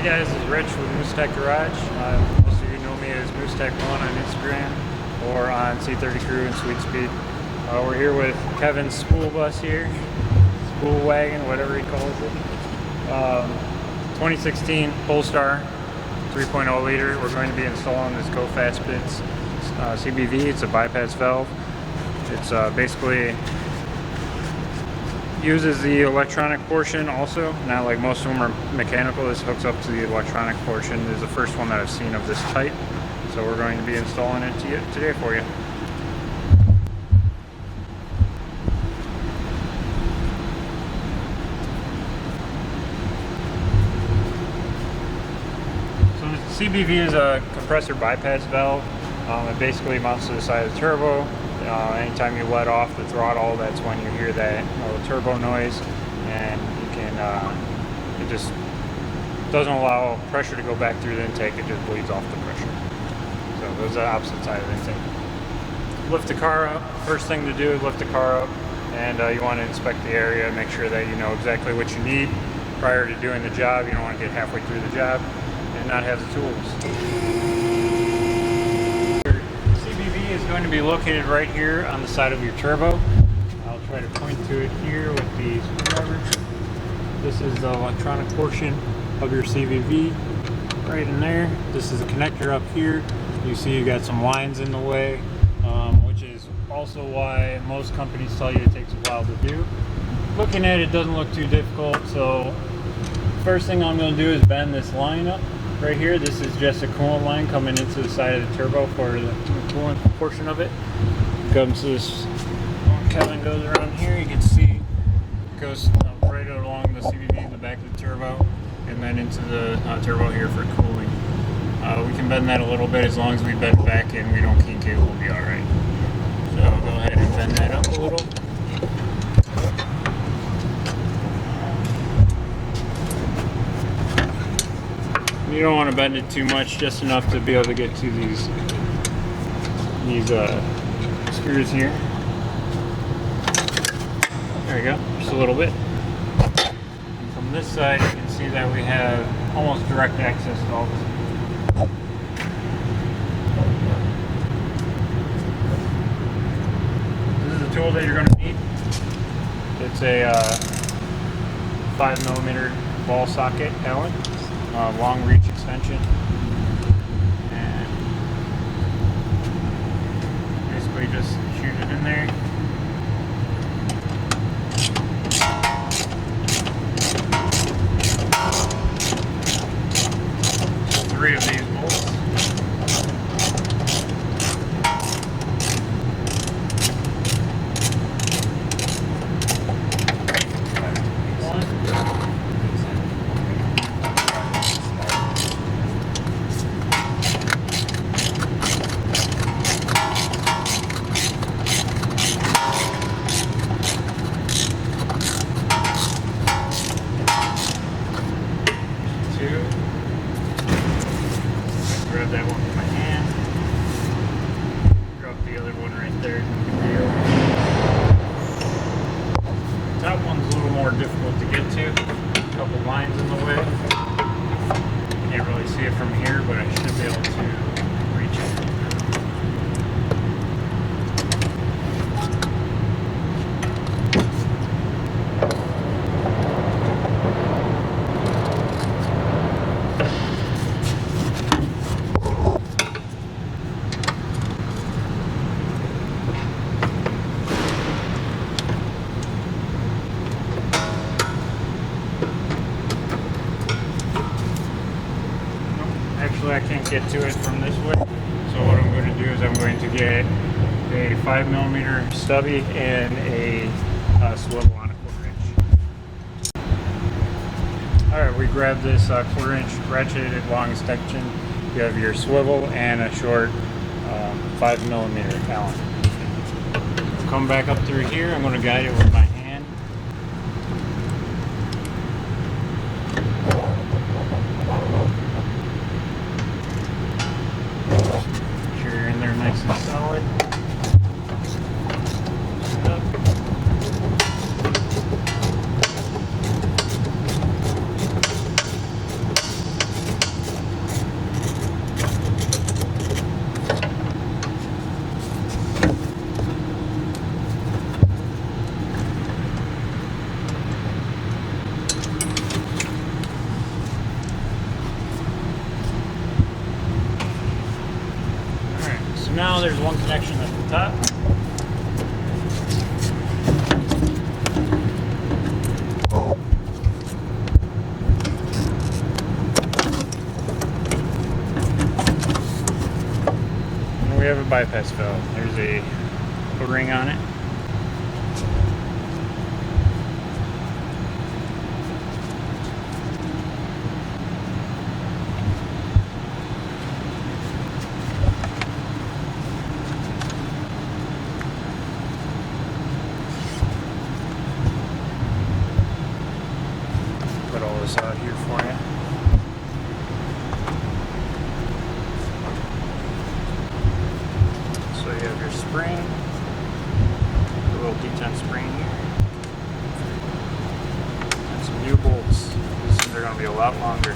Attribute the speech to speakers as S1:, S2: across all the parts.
S1: Hey guys, this is Rich with Moose Tech Garage. Most of you know me as Moose Tech 1 on Instagram or on C30 Crew and Sweet Speed. We're here with Kevin's school bus here, school wagon, whatever he calls it. 2016 Polestar 3.0 liter. We're going to be installing this Go Fast Bits CBV. It's a bypass valve. It's basically uses the electronic portion also. Not like most of them are mechanical. This hooks up to the electronic portion. This is the first one that I've seen of this type. So we're going to be installing it today for you. So the CBV is a compressor bypass valve. It basically mounts to the side of the turbo. Anytime you let off the throttle, that's when you hear that turbo noise, and you can it just doesn't allow pressure to go back through the intake. It just bleeds off the pressure. So those are the opposite side of the intake. Lift the car up. First thing to do is lift the car up, and you want to inspect the area, make sure that you know exactly what you need prior to doing the job. You don't want to get halfway through the job and not have the tools. Is going to be located right here on the side of your turbo. I'll try to point to it here with the screwdriver. This is the electronic portion of your CVV right in there. This is a connector up here. You see you got some lines in the way, which is also why most companies tell you it takes a while to do. Looking at it doesn't look too difficult, so first thing I'm going to do is bend this line up. Right here, this is just a coolant line coming into the side of the turbo for the coolant portion of it. Comes to this, when Kevin goes around here, you can see it goes right along the CVV in the back of the turbo, and then into the turbo here for cooling. We can bend that a little bit. As long as we bend it back and we don't kink it, we'll be alright. So I'll go ahead and bend that up a little. You don't want to bend it too much, just enough to be able to get to these screws here. There we go, just a little bit. And from this side, you can see that we have almost direct access to all this. This is the tool that you're going to need. It's a 5mm ball socket Allen. Long reach extension, and basically just shoot it in there. Three of these bolts. Grab that one with my hand. Drop the other one right there. The top one's a little more difficult to get to. A couple lines in the way. Can't really see it from here, but I should be able to reach it. Actually, I can't get to it from this way, so what I'm going to do is I'm going to get a 5mm stubby and a swivel on a 1/4 inch. Alright, we grab this 1/4 inch ratcheted long extension. You have your swivel and a short 5mm Allen. Come back up through here. I'm going to guide it with my hand. Nice and solid. So now there's one connection at the top. And we have a bypass valve. There's a ring on it. Put all this out here for you. So you have your spring, a little detent spring here, and some new bolts. These are going to be a lot longer.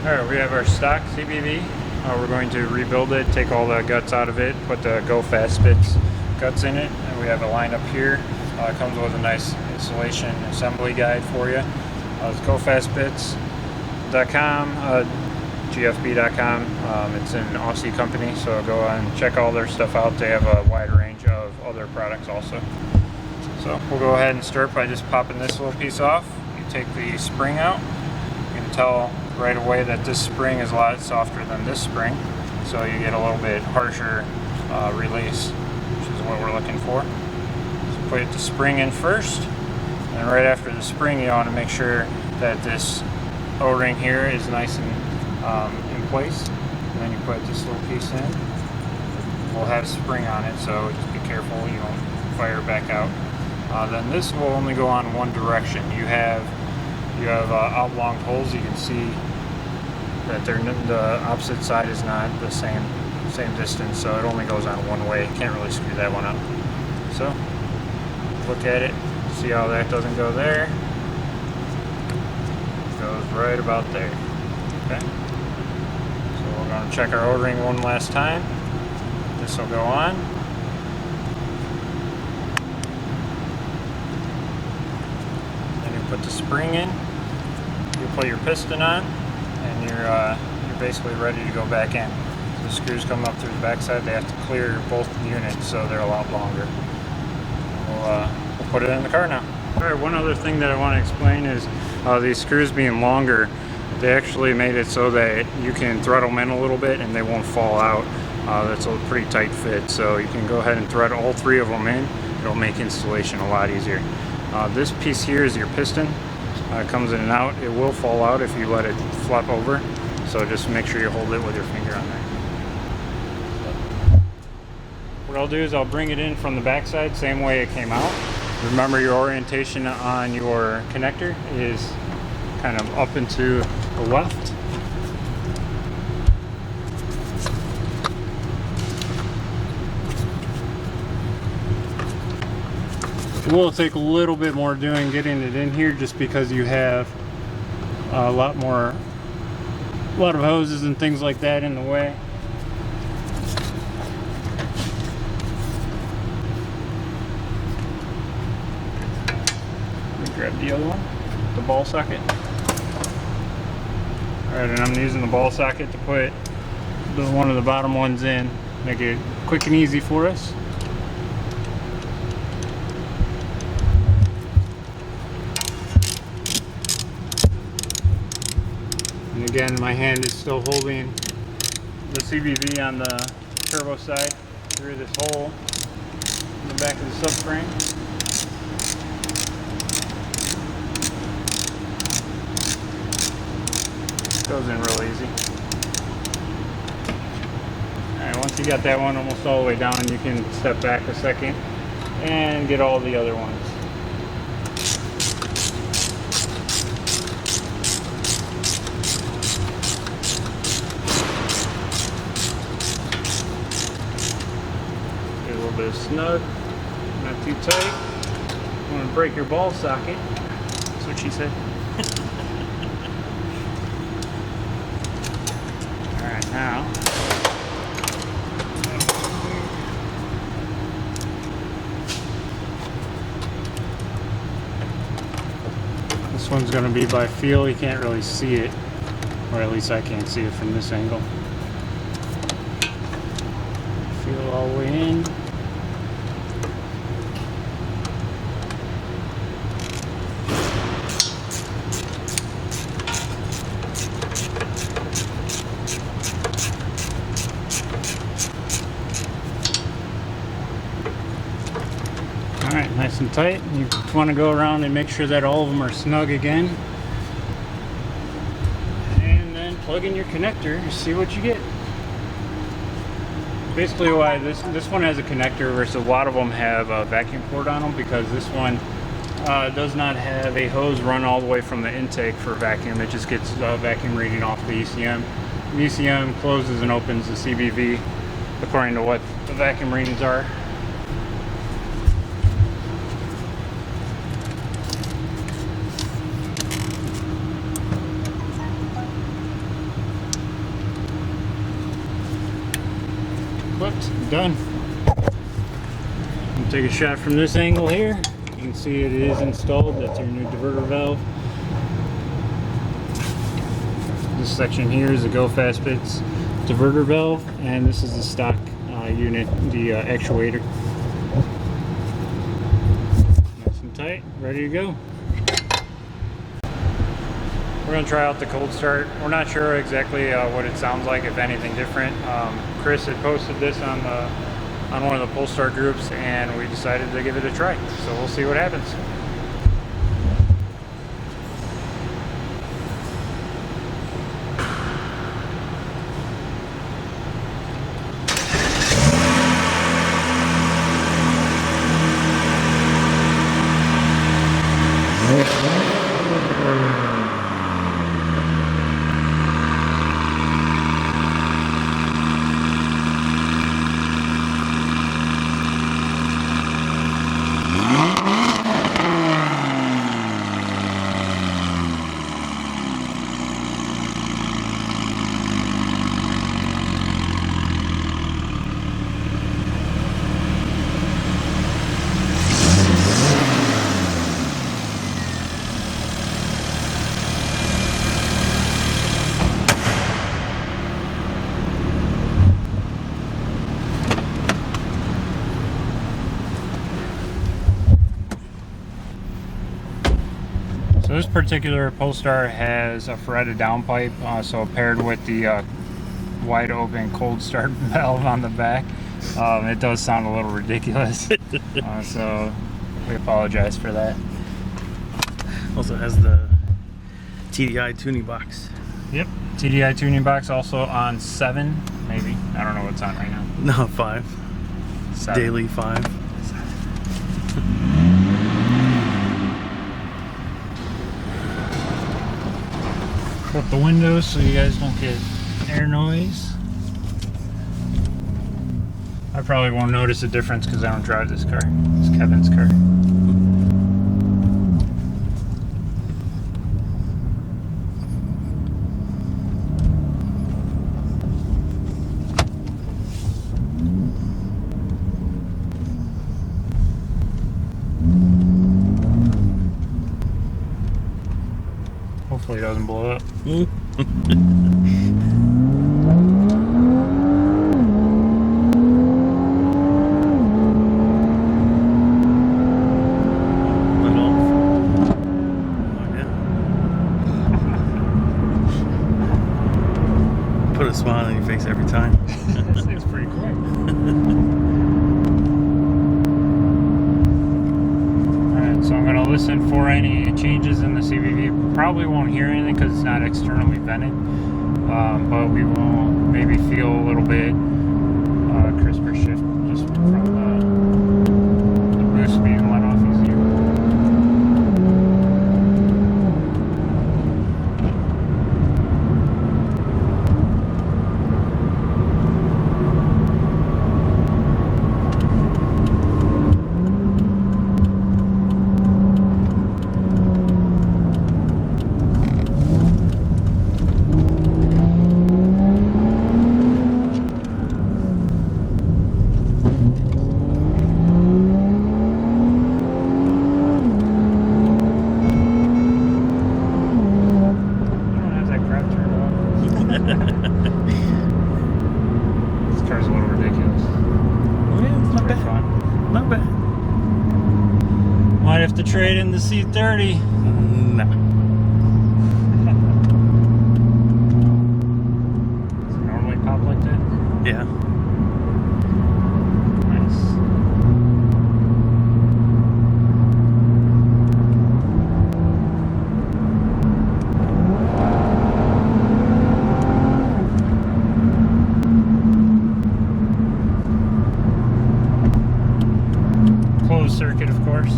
S1: Alright, we have our stock CBV. We're going to rebuild it, take all the guts out of it, put the Go Fast Fits guts in it, and we have a line up here. It comes with a nice installation assembly guide for you. It's gofastbits.com, gfb.com. It's an Aussie company, so go and check all their stuff out. They have a wide range of other products also. So we'll go ahead and start by just popping this little piece off. You take the spring out. You can tell right away that this spring is a lot softer than this spring, so you get a little bit harsher release, which is what we're looking for. So put the spring in first, and right after the spring you want to make sure that this O-ring here is nice and in place, and then you put this little piece in. We'll have spring on it, so just be careful you don't fire back out. Then this will only go on one direction. You have oblong holes. You can see that the opposite side is not the same distance, so it only goes on one way. You can't really screw that one up. So look at it, see how that doesn't go there. It goes right about there. Okay. So we're going to check our O-ring one last time. This will go on. Then you put the spring in. You put your piston on, and you're basically ready to go back in. So the screws come up through the backside. They have to clear both units, so they're a lot longer. We'll put it in the car now. All right, one other thing that I want to explain is these screws being longer, they actually made it so that you can throttle them in a little bit and they won't fall out. That's a pretty tight fit, so you can go ahead and thread all three of them in. It'll make installation a lot easier. This piece here is your piston. It comes in and out. It will fall out if you let it flop over, so just make sure you hold it with your finger on there. What I'll do is I'll bring it in from the backside, same way it came out. Remember, your orientation on your connector is kind of up and to the left. It will take a little bit more doing getting it in here, just because you have a lot of hoses and things like that in the way. Let me grab the other one, the ball socket. Alright, and I'm using the ball socket to put one of the bottom ones in, make it quick and easy for us. And again, my hand is still holding the CBV on the turbo side through this hole in the back of the subframe. Goes in real easy. Alright, once you got that one almost all the way down, you can step back a second and get all the other ones. Get a little bit snug, not too tight. You want to break your ball socket. That's what she said. Alright, now the This one's going to be by feel. You can't really see it, or at least I can't see it from this angle. Feel all the way in. Alright, nice and tight. You want to go around and make sure that all of them are snug again. And then plug in your connector and see what you get. Basically why this one has a connector versus a lot of them have a vacuum port on them, because this one does not have a hose run all the way from the intake for vacuum. It just gets vacuum reading off the ECM. The ECM closes and opens the CVV according to what the vacuum readings are. Clipped, done. I'll take a shot from this angle here. You can see it is installed. That's your new diverter valve. This section here is the Go Fast Bits diverter valve, and this is the stock unit, the actuator. Nice and tight, ready to go. We're going to try out the cold start. We're not sure exactly what it sounds like, if anything different. Chris had posted this on one of the Polestar groups, and we decided to give it a try. So we'll see what happens. So this particular Polestar has a ferreted downpipe, so paired with the wide open cold start valve on the back, it does sound a little ridiculous. So we apologize for that.
S2: Also has the TDI tuning box.
S1: Yep, TDI tuning box also on 7, maybe. I don't know what's on right now.
S2: No, 5.
S1: 7.
S2: Daily 5.
S1: Up the windows so you guys don't get air noise. I probably won't notice a difference because I don't drive this car. It's Kevin's car. Hopefully it doesn't blow up.
S2: Put a smile on your face every time.
S1: This thing's pretty quick. Alright, so I'm going to listen for any changes in the CVV. Probably won't hear anything because it's not externally vented, but we will maybe feel a little bit crisper shift just from the boost being let off easier. trade in the C30.
S2: No.
S1: Does it normally pop like that?
S2: Yeah.
S1: Nice. Closed circuit, of course.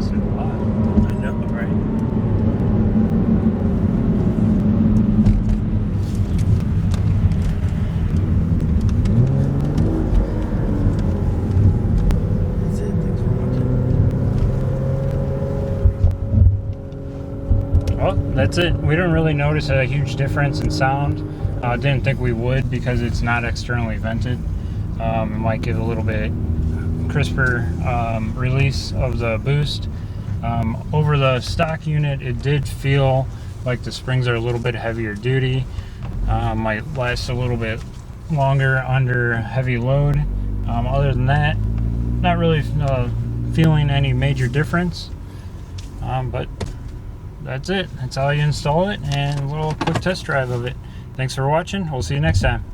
S2: I know, right? That's it. Thanks for watching.
S1: Well, that's it. We don't really notice a huge difference in sound. Didn't think we would because it's not externally vented. It might give a little bit crisper release of the boost. Over the stock unit, it did feel like the springs are a little bit heavier duty. Might last a little bit longer under heavy load. Other than that, not really feeling any major difference. But that's it. That's how you install it, and a little quick test drive of it. Thanks for watching. We'll see you next time.